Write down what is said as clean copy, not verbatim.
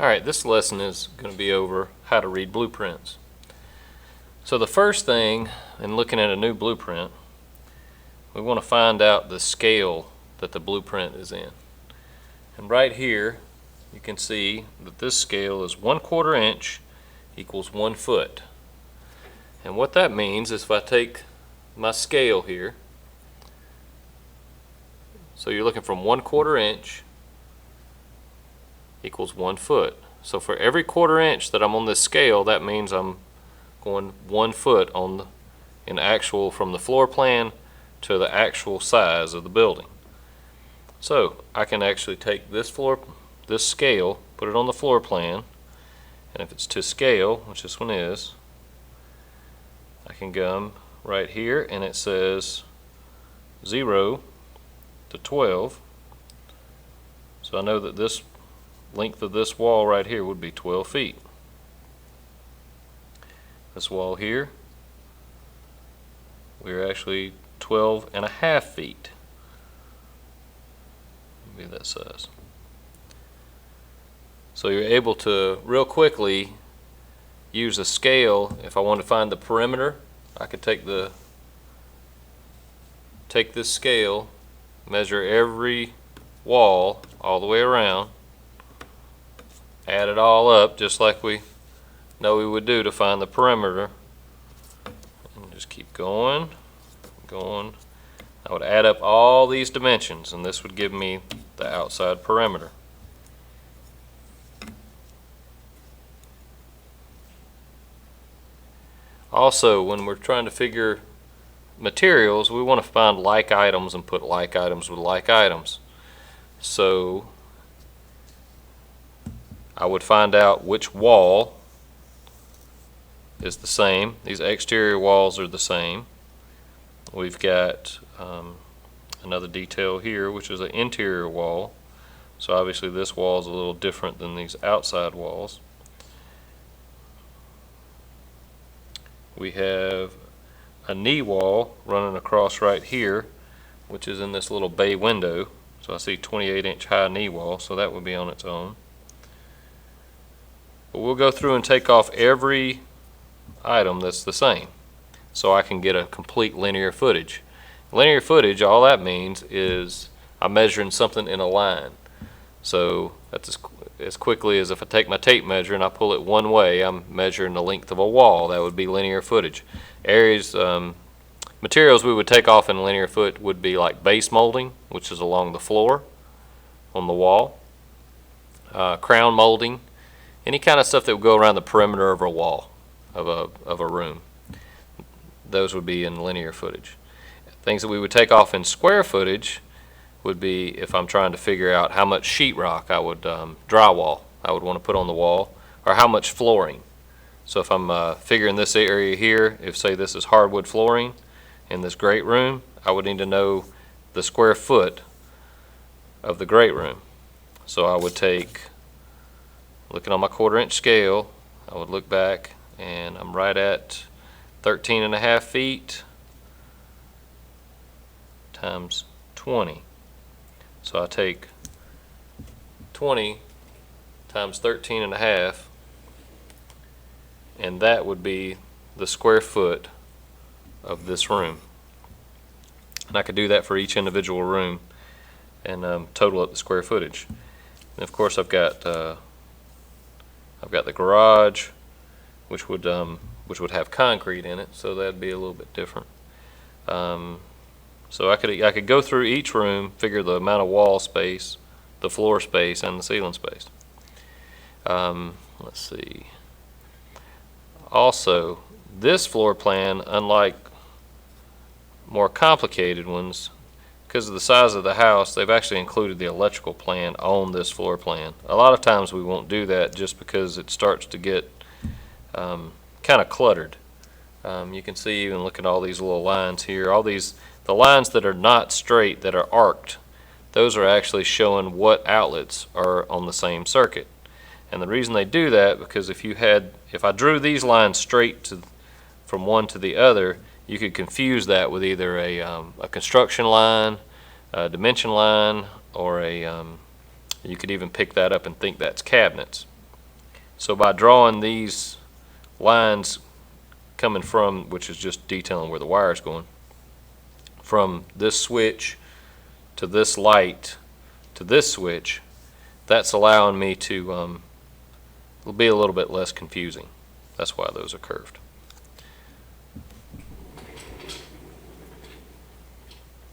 Alright, this lesson is going to be over how to read blueprints. So the first thing in looking at a new blueprint, we want to find out the scale that the blueprint is in. And right here you can see that this scale is 1/4 inch equals 1 foot. And what that means is if I take my scale here, so you're looking from 1/4 inch equals 1 foot. So for every 1/4 inch that I'm on this scale, that means I'm going 1 foot on in actual from the floor plan to the actual size of the building. So I can actually take this scale, put it on the floor plan, and if it's to scale, which this one is, I can come right here and it says 0 to 12. So I know that this length of this wall right here would be 12 feet. This wall here, we're actually 12.5 feet. Be that size. So you're able to real quickly use a scale. If I want to find the perimeter, I could take this scale, measure every wall all the way around, add it all up just like we know we would do to find the perimeter, and just keep going. I would add up all these dimensions and this would give me the outside perimeter. Also, when we're trying to figure materials, we want to find like items and put like items with like items. So I would find out which wall is the same. These exterior walls are the same. We've got another detail here, which is an interior wall. So obviously this wall is a little different than these outside walls. We have a knee wall running across right here, which is in this little bay window. So I see 28-inch high knee wall, so that would be on its own. But we'll go through and take off every item that's the same, so I can get a complete linear footage. Linear footage, all that means is I'm measuring something in a line. So that's as quickly as if I take my tape measure and I pull it one way, I'm measuring the length of a wall. That would be linear footage. Areas, materials we would take off in linear foot would be like base molding, which is along the floor on the wall, crown molding, any kind of stuff that would go around the perimeter of a wall of a room. Those would be in linear footage. Things that we would take off in square footage would be if I'm trying to figure out how much sheetrock I would drywall I would want to put on the wall, or how much flooring. So if I'm figuring this area here, if say this is hardwood flooring in this great room, I would need to know the square foot of the great room. So I would take, looking on my 1/4 inch scale, I would look back and I'm right at 13.5 feet times 20. So I take 20 times 13.5, and that would be the square foot of this room. And I could do that for each individual room and total up the square footage. And of course I've got the garage, which would have concrete in it, so that'd be a little bit different. So I could go through each room, figure the amount of wall space, the floor space, and the ceiling space. Let's see. Also, this floor plan, unlike more complicated ones, because of the size of the house, they've actually included the electrical plan on this floor plan. A lot of times we won't do that just because it starts to get kind of cluttered. You can see, even look at all these little lines here, the lines that are not straight, that are arced, those are actually showing what outlets are on the same circuit. And the reason they do that, because if I drew these lines straight from one to the other, you could confuse that with either a construction line, a dimension line, or you could even pick that up and think that's cabinets. So by drawing these lines coming from, which is just detailing where the wire is going, from this switch to this light to this switch, that's allowing me to it'll be a little bit less confusing. That's why those are curved.